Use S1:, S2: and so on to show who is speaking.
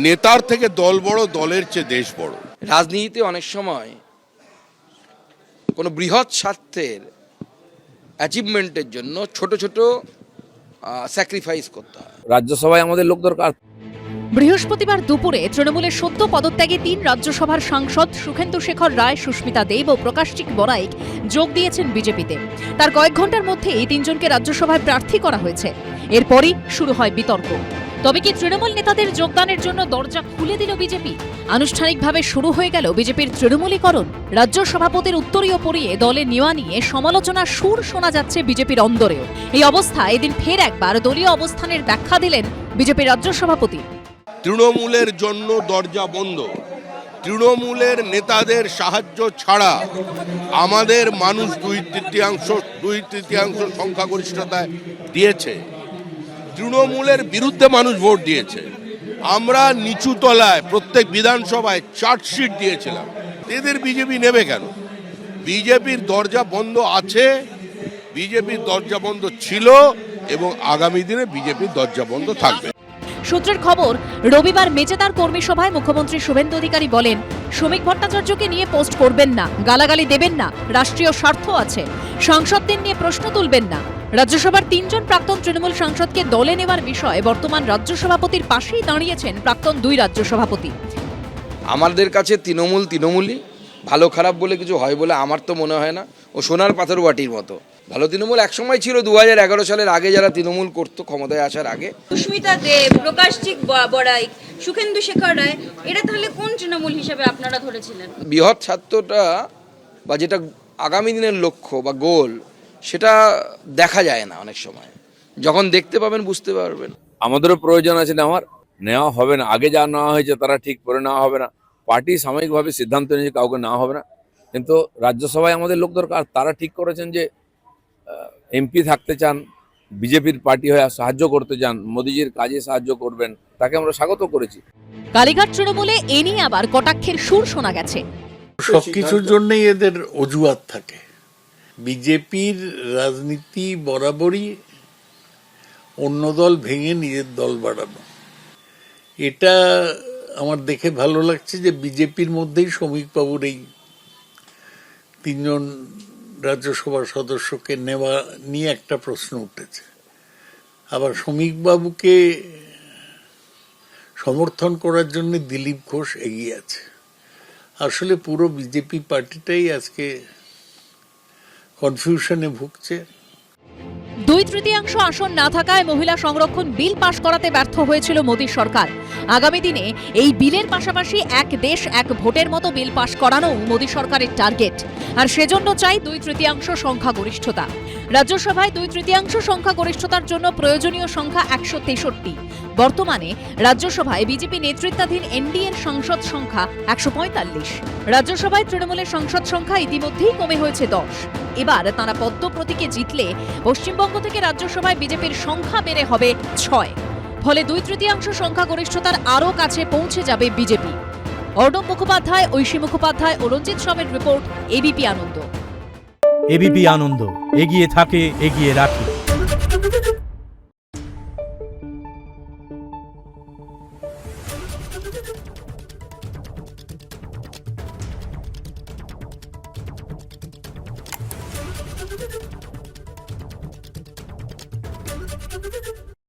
S1: নেতার থেকে দল বড়, দলের চেয়ে দেশ বড়।
S2: রাজনীতিতে অনেক সময় কোনো বৃহৎ স্বার্থের অ্যাচিভমেন্টের জন্য ছোট ছোট স্যাক্রিফাইস করতে হয়।
S3: রাজ্যসভায় আমাদের লোক দরকার।
S4: বৃহস্পতিবার দুপুরে তৃণমূলের সদ্য পদত্যাগী 3 রাজ্যসভার সাংসদ সুখেন্দু শেখর রায়, সুস্মিতা দেব ও প্রকাশচিক বড়াইক যোগ দিয়েছেন বিজেপিতে। তার কয়েক ঘন্টার মধ্যে এই তিনজনকে রাজ্যসভায় প্রার্থী করা হয়েছে। এরপরই শুরু হয় বিতর্ক। তবে কি তৃণমূল নেতাদের যোগদানের জন্য দরজা খুলে দিল বিজেপি? আনুষ্ঠানিকভাবে শুরু হয়ে গেল বিজেপির তৃণমূলীকরণ। রাজ্য সভাপতির উত্তরীয় পরিয়ে দলে নেওয়া নিয়ে সমালোচনার সুর শোনা যাচ্ছে বিজেপির অন্দরেও। এই অবস্থায় এদিন ফের একবার দলীয় অবস্থানের ব্যাখ্যা দিলেন বিজেপির রাজ্য সভাপতি।
S1: তৃণমূলের জন্য দরজা বন্ধ। তৃণমূলের নেতাদের সাহায্য ছাড়া আমাদের মানুষ দুই তৃতীয়াংশ সংখ্যাগরিষ্ঠতায় দিয়েছে। তৃণমূলের বিরুদ্ধে মানুষ ভোট দিয়েছে। আমরা নিচু তলায় প্রত্যেক বিধানসভায় চার্জশিট দিয়েছিলাম। এদের বিজেপি নেবে কেন? বিজেপির দরজা বন্ধ আছে, বিজেপির দরজা বন্ধ ছিল এবং আগামী দিনে বিজেপির দরজা বন্ধ থাকবে।
S4: সূত্রের খবর, রবিবার মেচেদার কর্মী সভায় মুখ্যমন্ত্রী শুভেন্দু অধিকারী বলেন, শ্রমিক ভট্টাচার্যকে নিয়ে পোস্ট করবেন না, গালাগালি দেবেন না, রাষ্ট্রীয় স্বার্থ আছে, সাংসদদের নিয়ে প্রশ্ন তুলবেন না। রাজ্যসভার 3 জন প্রাক্তন তৃণমূল সাংসদকে দলে নেওয়ার বিষয়ে বর্তমান রাজ্য সভাপতির পাশেই দাঁড়িয়েছেন প্রাক্তন 2 রাজ্য সভাপতি।
S2: আমাদের কাছে তৃণমূলই, ভালো খারাপ বলে কিছু হয় বলে আমার তো মনে হয় না। ও সোনার পাথর বাটির মতো। ভালো তৃণমূল একসময় ছিল 2011 সালের আগে, যারা তৃণমূল করতো ক্ষমতায় আসার আগে।
S5: সুস্মিতা দেব, প্রকাশচিক বড়াইক, সুখেন্দু শেখর রায়, এরা তাহলে কোন তৃণমূল হিসেবে আপনারা ধরেছিলেন?
S2: বৃহৎ স্বার্থটা বা যেটা আগামী দিনের লক্ষ্য বা গোল, সেটা দেখা যায় না অনেক সময়। যখন দেখতে পাবেন বুঝতে পারবেন।
S3: আমাদেরও প্রয়োজন আছে নেওয়া হবে না। আগে যা নেওয়া হয়েছে তারা ঠিক করে নেওয়া হবে না। পার্টি সাময়িকভাবে সিদ্ধান্ত নিয়েছে কাউকে নেওয়া হবে না, কিন্তু রাজ্যসভায় আমাদের লোক দরকার। তারা ঠিক করেছেন যে এমপি থাকতে চান, বিজেপির পার্টি হয়ে সাহায্য করতে চান, মোদিজির কাজে সাহায্য করবেন, তাকে আমরা স্বাগত করেছি।
S4: কালীঘাট তৃণমূলে এ নিয়ে আবার কটাক্ষের সুর শোনা গেছে।
S6: সবকিছুর জন্যই এদের অজুহাত থাকে। বিজেপির রাজনীতি বরাবরই অন্য দল ভেঙে নিজের দল বাড়ানো। এটা আমার দেখে ভালো লাগছে যে বিজেপির মধ্যেই শ্রমিক বাবুর এই 3 জন রাজ্যসভার সদস্যকে নেওয়া নিয়ে একটা প্রশ্ন উঠেছে। আবার শ্রমিক বাবুকে সমর্থন করার জন্য দিলীপ ঘোষ এগিয়ে আছে। আসলে পুরো বিজেপি পার্টিটাই আজকে কনফিউশনে ভুগছে।
S4: 2/3 আসন না থাকায় মহিলা সংরক্ষণ বিল পাশ করাতে ব্যর্থ হয়েছিল মোদী সরকার। আগামী দিনে এই বিলের পাশাপাশি এক দেশ এক ভোটের মতো বিল পাশ করানো মোদী সরকারের টার্গেট। আর সেজন্য চাই 2/3 সংখ্যাগরিষ্ঠতা। রাজ্যসভায় 2/3 সংখ্যাগরিষ্ঠতার জন্য প্রয়োজনীয় সংখ্যা 163। বর্তমানে রাজ্যসভায় বিজেপি নেতৃত্বাধীন এনডিএর সংসদ সংখ্যা 145। রাজ্যসভায় তৃণমূলের সংসদ সংখ্যা ইতিমধ্যেই কমে হয়েছে 10। এবার তাঁরা পদ্ম প্রতীকে জিতলে পশ্চিমবঙ্গ থেকে রাজ্যসভায় বিজেপির সংখ্যা বেড়ে হবে 6। ফলে 2/3 সংখ্যাগরিষ্ঠতার আরও কাছে পৌঁছে যাবে বিজেপি। অর্ণব মুখোপাধ্যায়, ঐশী মুখোপাধ্যায় ও রঞ্জিত শ্রমের রিপোর্ট, এবিপি আনন্দ।
S7: এবিপি আনন্দ, এগিয়ে থাকে, এগিয়ে রাখে।